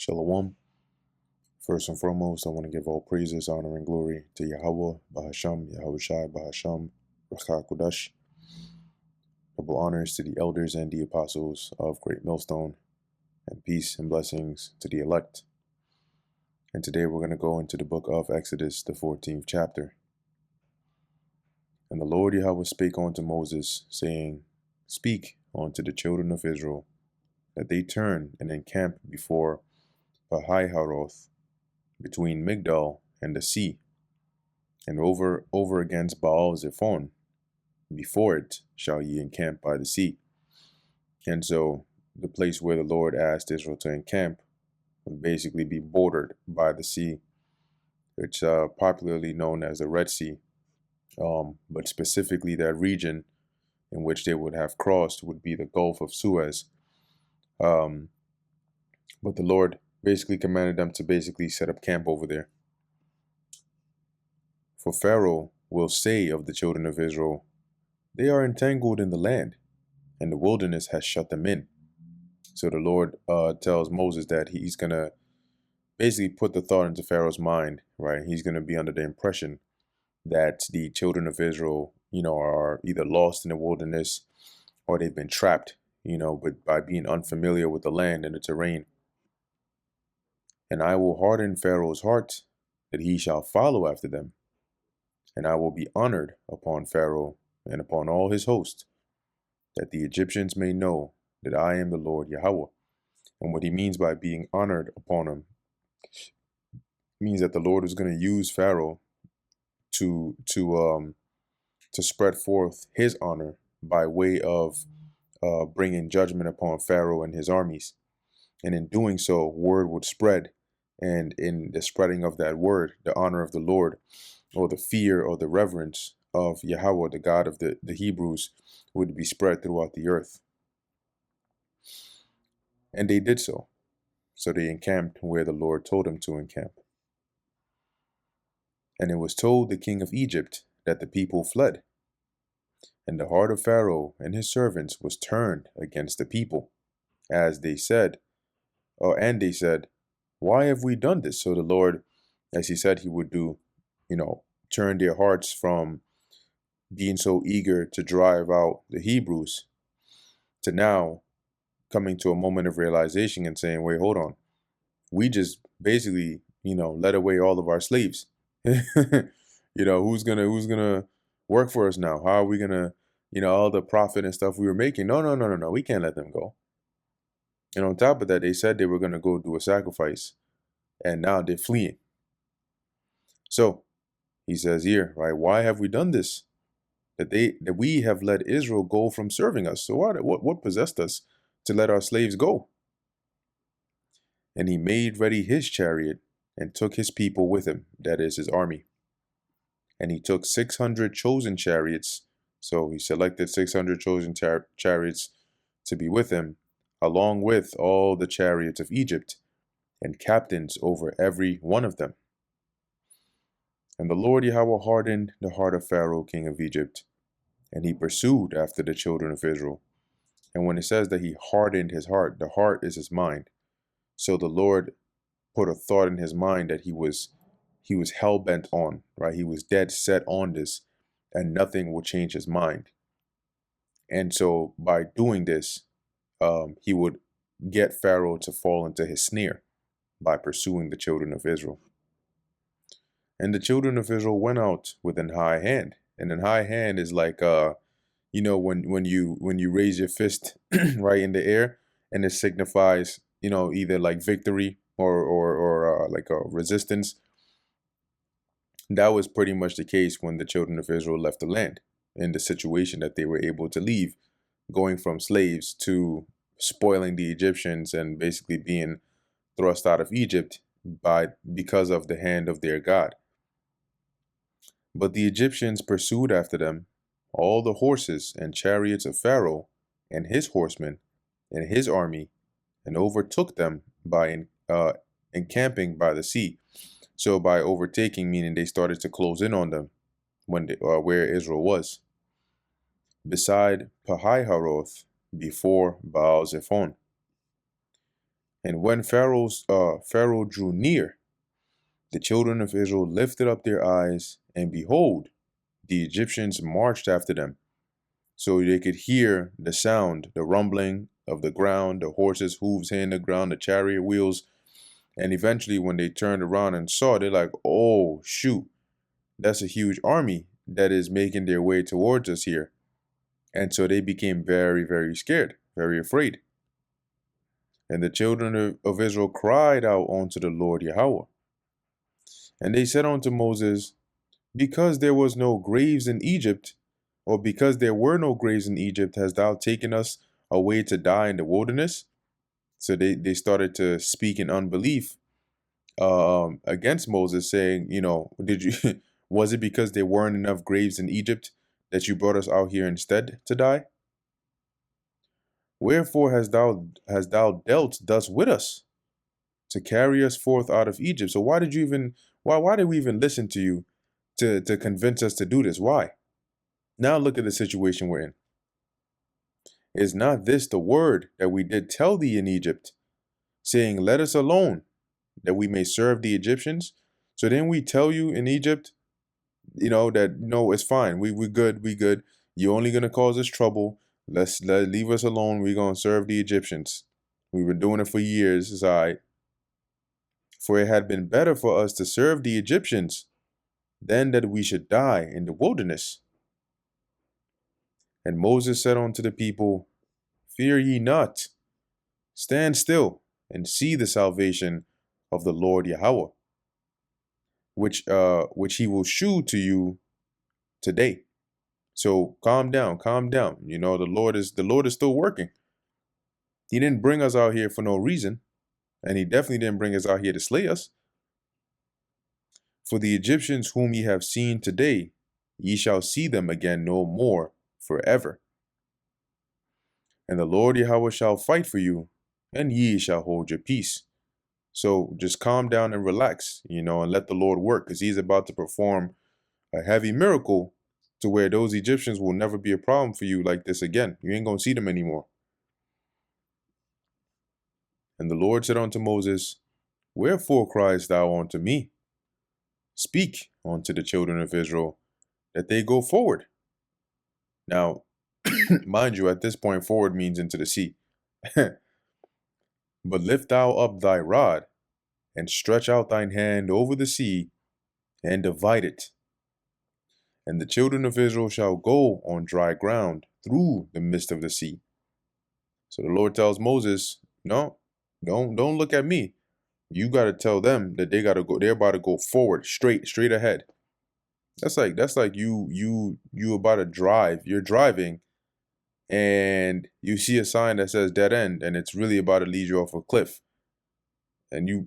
Shalom. First and foremost, I want to give all praises, honor, and glory to Yahweh, Bahasham, Yahushai, Bahasham, Rachah Kudash. Double honors to the elders and the apostles of Great Millstone, and peace and blessings to the elect. And today we're going to go into the book of Exodus, the 14th chapter. And the Lord Yahweh spake unto Moses, saying, Speak unto the children of Israel, that they turn and encamp before Pahiharoth, between Migdal and the sea, and over against Baal Zephon. Before it shall ye encamp by the sea. And so the place where the Lord asked Israel to encamp would basically be bordered by the sea, which popularly known as the Red Sea. But specifically that region in which they would have crossed would be the Gulf of Suez. But the Lord basically commanded them to basically set up camp over there. For Pharaoh will say of the children of Israel, they are entangled in the land, and the wilderness has shut them in. So the Lord tells Moses that he's going to basically put the thought into Pharaoh's mind, right? He's going to be under the impression that the children of Israel, are either lost in the wilderness or they've been trapped, but by being unfamiliar with the land and the terrain. And I will harden Pharaoh's heart that he shall follow after them. And I will be honored upon Pharaoh and upon all his host, that the Egyptians may know that I am the Lord Yahweh. And what he means by being honored upon him means that the Lord is going to use Pharaoh to spread forth his honor by way of bringing judgment upon Pharaoh and his armies. And in doing so, word would spread. And in the spreading of that word, the honor of the Lord, or the fear or the reverence of Yahweh, the God of the Hebrews, would be spread throughout the earth. And they did so. So they encamped where the Lord told them to encamp. And it was told the king of Egypt that the people fled. And the heart of Pharaoh and his servants was turned against the people, as they said, and they said, why have we done this? So the Lord, as he said he would do, turn their hearts from being so eager to drive out the Hebrews to now coming to a moment of realization and saying, wait, hold on. We just basically, led away all of our slaves. Who's gonna work for us now? How are we gonna, all the profit and stuff we were making? No. We can't let them go. And on top of that, they said they were gonna go do a sacrifice, and now they're fleeing. So he says here, right? Why have we done this? That we have let Israel go from serving us. So what possessed us to let our slaves go? And he made ready his chariot and took his people with him, that is his army. And he took 600 chosen chariots. So he selected 600 chosen chariots to be with him, along with all the chariots of Egypt, and captains over every one of them. And the Lord Yahweh hardened the heart of Pharaoh, king of Egypt, and he pursued after the children of Israel. And when it says that he hardened his heart, the heart is his mind. So the Lord put a thought in his mind that he was hell-bent on, right? He was dead set on this, and nothing will change his mind. And so by doing this, he would get Pharaoh to fall into his snare by pursuing the children of Israel. And the children of Israel went out with an high hand. And an high hand is like, when you raise your fist right in the air, and it signifies, either like victory or like a resistance. That was pretty much the case when the children of Israel left the land, in the situation that they were able to leave, going from slaves to spoiling the Egyptians and basically being thrust out of Egypt because of the hand of their God. But the Egyptians pursued after them all the horses and chariots of Pharaoh and his horsemen and his army, and overtook them by encamping by the sea. So by overtaking, meaning they started to close in on them where Israel was, beside Pahiharoth, before Baal Zephon. And when Pharaoh drew near, the children of Israel lifted up their eyes, and behold, the Egyptians marched after them. So they could hear the sound, the rumbling of the ground, the horses' hooves hitting the ground, the chariot wheels. And eventually, when they turned around and saw, they're like, oh, shoot, that's a huge army that is making their way towards us here. And so they became very, very scared, very afraid. And the children of Israel cried out unto the Lord Yahweh. And they said unto Moses, because there was no graves in Egypt, or because there were no graves in Egypt, hast thou taken us away to die in the wilderness? So they started to speak in unbelief against Moses, saying, did you was it because there weren't enough graves in Egypt that you brought us out here instead to die? Wherefore hast thou dealt thus with us, to carry us forth out of Egypt? So why did we even listen to you to convince us to do this? Why? Now look at the situation we're in. Is not this the word that we did tell thee in Egypt, saying, let us alone, that we may serve the Egyptians? So then we tell you in Egypt, that no, it's fine. We good. You're only gonna cause us trouble. Leave us alone. We're gonna serve the Egyptians. We've been doing it for years. It's all right. For it had been better for us to serve the Egyptians than that we should die in the wilderness. And Moses said unto the people, fear ye not, stand still and see the salvation of the Lord Yahweh, which he will shew to you today. So calm down. The Lord is still working. He didn't bring us out here for no reason, and he definitely didn't bring us out here to slay us. For the Egyptians whom ye have seen today, ye shall see them again no more forever. And the Lord Yahweh shall fight for you, and ye shall hold your peace. So just calm down and relax, and let the Lord work, because he's about to perform a heavy miracle to where those Egyptians will never be a problem for you like this again. You ain't going to see them anymore. And the Lord said unto Moses, wherefore criest thou unto me? Speak unto the children of Israel, that they go forward. Now, mind you, at this point, forward means into the sea. But lift thou up thy rod, and stretch out thine hand over the sea, and divide it. And the children of Israel shall go on dry ground through the midst of the sea. So the Lord tells Moses, no, don't look at me. You got to tell them that they got to go. They're about to go forward, straight ahead. That's like you about to drive. You're driving, and you see a sign that says dead end, and it's really about to lead you off a cliff. And you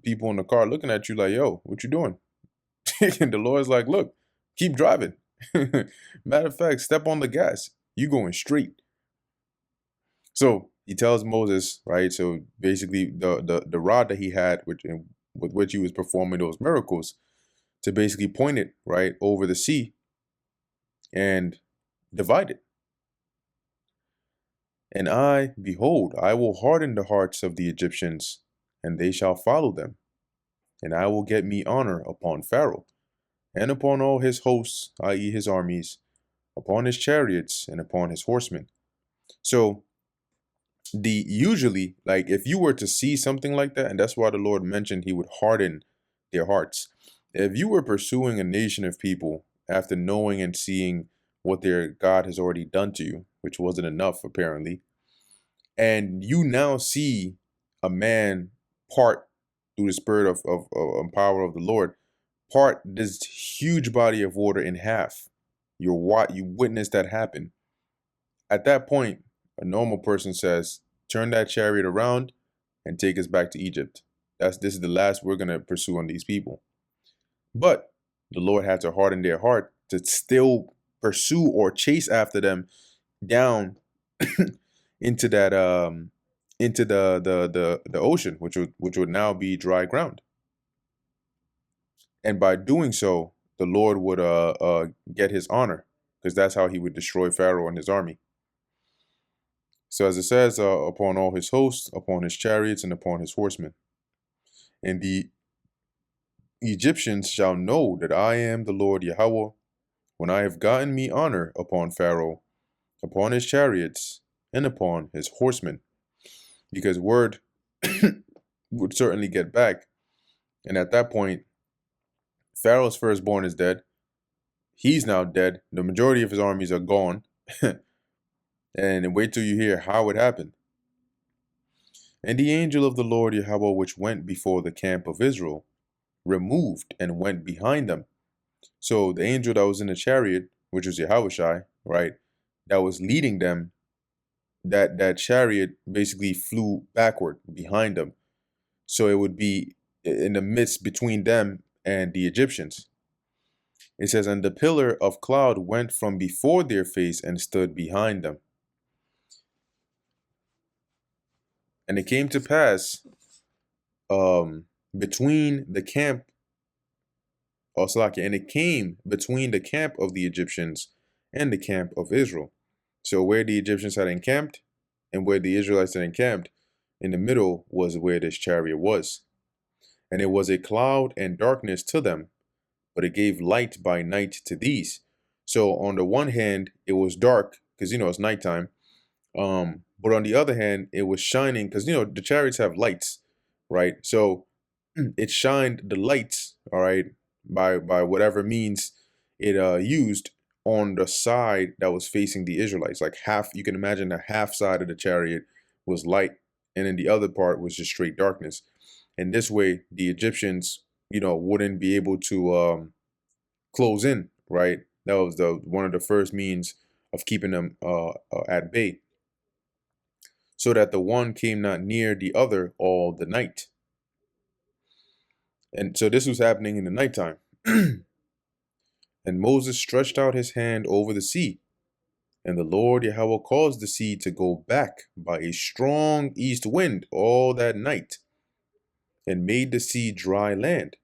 people in the car looking at you like, yo, what you doing? And the Lord's like, look, keep driving. Matter of fact, step on the gas. You going straight. So he tells Moses, right? So basically, the rod that he had, with which he was performing those miracles, to basically point it right over the sea and divide it. And behold, I will harden the hearts of the Egyptians, and they shall follow them. And I will get me honor upon Pharaoh, and upon all his hosts, i.e. his armies, upon his chariots, and upon his horsemen. So usually, like, if you were to see something like that, and that's why the Lord mentioned he would harden their hearts. If you were pursuing a nation of people after knowing and seeing what their God has already done to you, which wasn't enough apparently, and you now see a man part through the spirit of power of the Lord, part this huge body of water in half. You witness that happen. At that point, a normal person says, turn that chariot around and take us back to Egypt. This is the last we're going to pursue on these people. But the Lord had to harden their heart to still pursue or chase after them down into that into the ocean, which would now be dry ground. And by doing so, the Lord would get his honor, because that's how he would destroy Pharaoh and his army. So as it says, upon all his hosts, upon his chariots, and upon his horsemen. And the Egyptians shall know that I am the Lord Yahweh, when I have gotten me honor upon Pharaoh, upon his chariots, and upon his horsemen. Because word would certainly get back. And at that point, Pharaoh's firstborn is dead. He's now dead. The majority of his armies are gone. And wait till you hear how it happened. And the angel of the Lord Yahweh, which went before the camp of Israel, removed and went behind them. So the angel that was in the chariot, which was Yahushai, right, that was leading them, that chariot basically flew backward behind them. So it would be in the midst between them and the Egyptians. It says, and the pillar of cloud went from before their face and stood behind them. And it came to pass between the camp, and it came between the camp of the Egyptians and the camp of Israel. So where the Egyptians had encamped and where the Israelites had encamped, in the middle was where this chariot was. And it was a cloud and darkness to them, but it gave light by night to these. So on the one hand, it was dark because, it's nighttime. But on the other hand, it was shining because, the chariots have lights, right? So it shined the lights, all right, by whatever means it used on the side that was facing the Israelites. Like half, you can imagine the half side of the chariot was light, and then the other part was just straight darkness. And this way, the Egyptians, wouldn't be able to close in, right? That was one of the first means of keeping them at bay, so that the one came not near the other all the night. And so this was happening in the nighttime. And Moses stretched out his hand over the sea, and the Lord Yahweh caused the sea to go back by a strong east wind all that night, and made the sea dry land,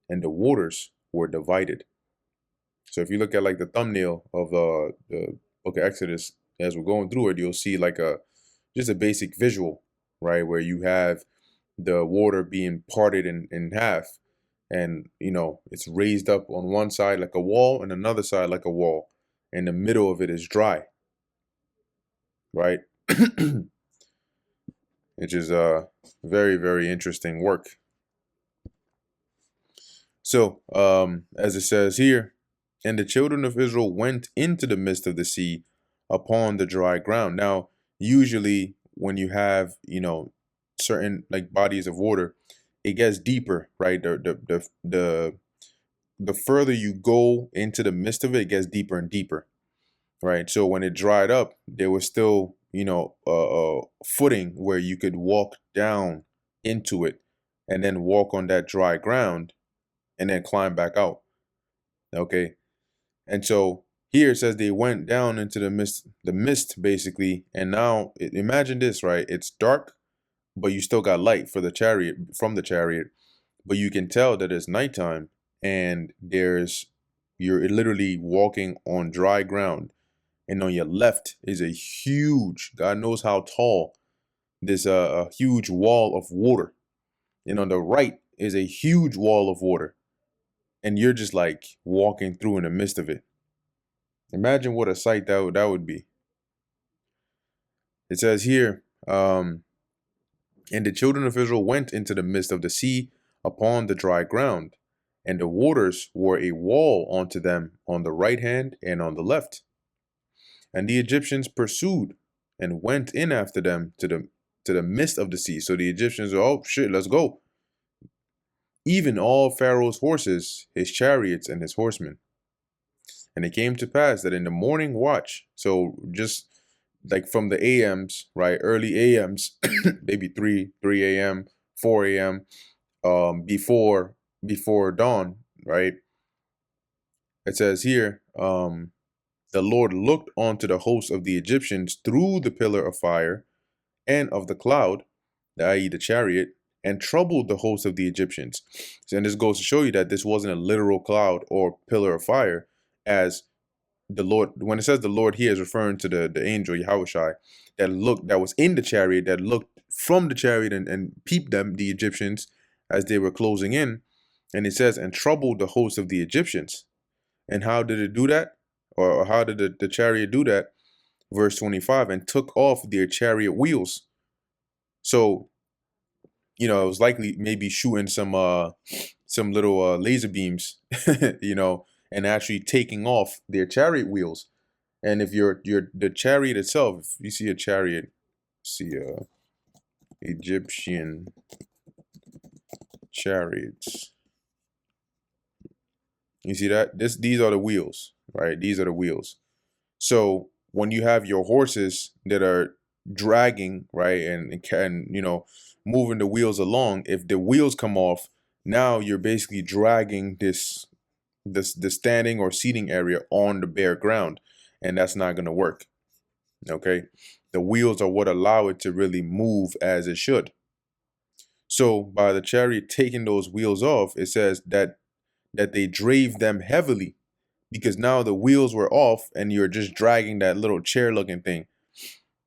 and the waters were divided. So if you look at like the thumbnail of the book of Exodus, as we're going through it, you'll see like just a basic visual, right? Where you have the water being parted in half, and it's raised up on one side like a wall and another side like a wall, and the middle of it is dry, right? Which is very, very interesting work. So as it says here, and the children of Israel went into the midst of the sea upon the dry ground. Now usually when you have certain like bodies of water, it gets deeper, right? The further you go into the midst of it, it gets deeper and deeper, right? So when it dried up, there was still, footing where you could walk down into it and then walk on that dry ground and then climb back out. Okay. And so here it says they went down into the mist basically. And now imagine this, right? It's dark, but you still got light from the chariot, but you can tell that it's nighttime, and you're literally walking on dry ground, and on your left is a huge, God knows how tall, this a huge wall of water, and on the right is a huge wall of water, and you're just like walking through in the midst of it. Imagine what a sight that would be. It says here, and the children of Israel went into the midst of the sea upon the dry ground, and the waters were a wall unto them on the right hand and on the left. And the Egyptians pursued and went in after them to the midst of the sea. So the Egyptians are, oh shit, let's go. Even all Pharaoh's horses, his chariots, and his horsemen. And it came to pass that in the morning watch, so just like from the AMs, right, early AMs, maybe 3 a.m., 4 a.m., before dawn, right? It says here, the Lord looked onto the host of the Egyptians through the pillar of fire and of the cloud, i.e. the chariot, and troubled the host of the Egyptians. And this goes to show you that this wasn't a literal cloud or pillar of fire, as the Lord, when it says the Lord here, is referring to the angel Yahushai that was in the chariot, that looked from the chariot and peeped them, the Egyptians, as they were closing in. And it says, and troubled the host of the Egyptians. And how did it do that? Or how did the chariot do that? Verse 25, and took off their chariot wheels. So, it was likely maybe shooting some little laser beams, and actually taking off their chariot wheels. And if the chariot itself, if you see a chariot, see Egyptian chariots. You see that? These are the wheels, right? These are the wheels. So when you have your horses that are dragging, right, and moving the wheels along, if the wheels come off, now you're basically dragging the standing or seating area on the bare ground, and that's not going to work. Okay, the wheels are what allow it to really move as it should. So by the chariot taking those wheels off, it says that they drave them heavily, because now the wheels were off and you're just dragging that little chair looking thing.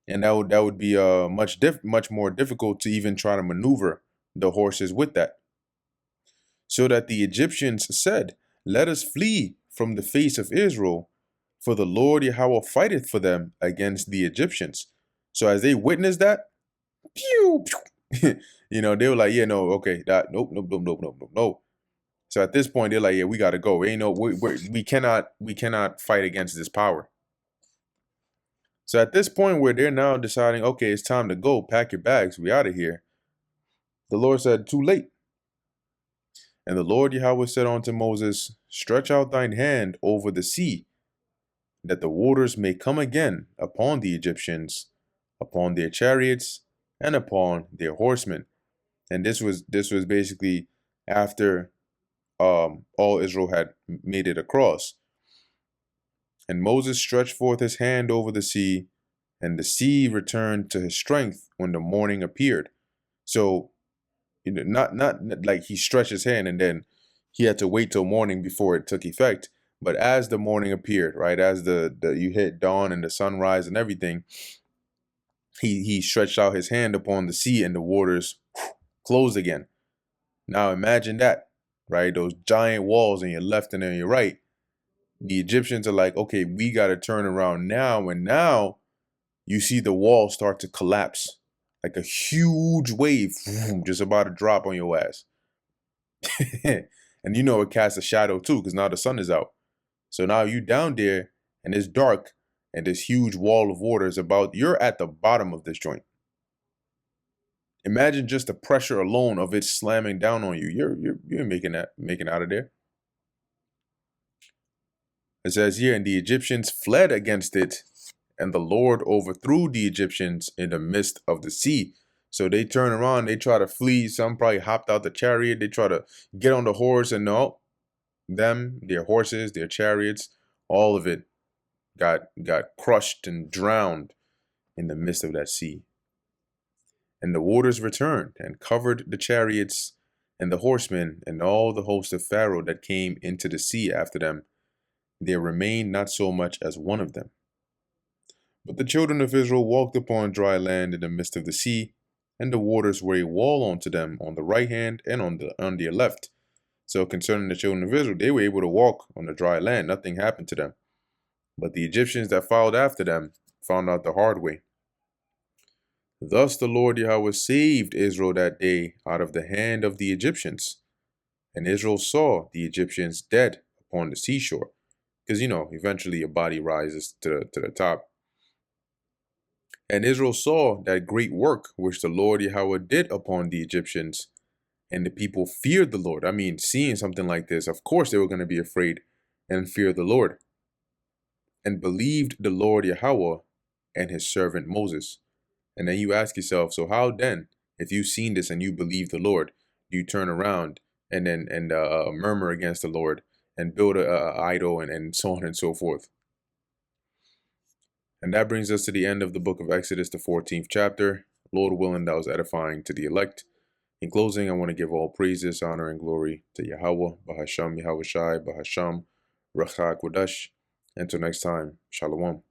And that would be much more difficult to even try to maneuver the horses with that. So that the Egyptians said, let us flee from the face of Israel, for the Lord Yahweh fighteth for them against the Egyptians. So as they witnessed that, pew, pew, they were like, yeah, no, okay, nope, nope, nope, nope, nope, nope, nope. So at this point, they're like, yeah, we got to go. We cannot fight against this power. So at this point where they're now deciding, okay, it's time to go, pack your bags, we out of here. The Lord said, too late. And the Lord Yahweh said unto Moses, stretch out thine hand over the sea, that the waters may come again upon the Egyptians, upon their chariots, and upon their horsemen. And this was basically after all Israel had made it across. And Moses stretched forth his hand over the sea, and the sea returned to his strength when the morning appeared. So, not like he stretched his hand and then he had to wait till morning before it took effect. But as the morning appeared, right, as you hit dawn and the sunrise and everything, he stretched out his hand upon the sea and the waters closed again. Now imagine that, right? Those giant walls on your left and on your right. The Egyptians are like, okay, we got to turn around now. And now you see the wall start to collapse like a huge wave just about to drop on your ass. And it casts a shadow too, because now the sun is out. So now you down there and it's dark and this huge wall of water is you're at the bottom of this joint. Imagine just the pressure alone of it slamming down on you. You're making out of there. It says here, and the Egyptians fled against it, and the Lord overthrew the Egyptians in the midst of the sea. So they turn around, they try to flee. Some probably hopped out the chariot. They try to get on the horse, and no, their horses, their chariots, all of it got crushed and drowned in the midst of that sea. And the waters returned and covered the chariots and the horsemen and all the host of Pharaoh that came into the sea after them. There remained not so much as one of them. But the children of Israel walked upon dry land in the midst of the sea, and the waters were a wall unto them on the right hand and on their left. So concerning the children of Israel, they were able to walk on the dry land. Nothing happened to them. But the Egyptians that followed after them found out the hard way. Thus the Lord Yahweh saved Israel that day out of the hand of the Egyptians. And Israel saw the Egyptians dead upon the seashore. Because, eventually your body rises to the top. And Israel saw that great work which the Lord Yahweh did upon the Egyptians. And the people feared the Lord. I mean, seeing something like this, of course they were going to be afraid and fear the Lord. And believed the Lord Yahweh and his servant Moses. And then you ask yourself, so how then, if you've seen this and you believe the Lord, do you turn around and murmur against the Lord and build a idol and so on and so forth? And that brings us to the end of the book of Exodus, the 14th chapter. Lord willing, that was edifying to the elect. In closing, I want to give all praises, honor, and glory to Yahweh, Bahasham Yahweh Shai, Bahasham, Rachak Wadash, Until next time, Shalom.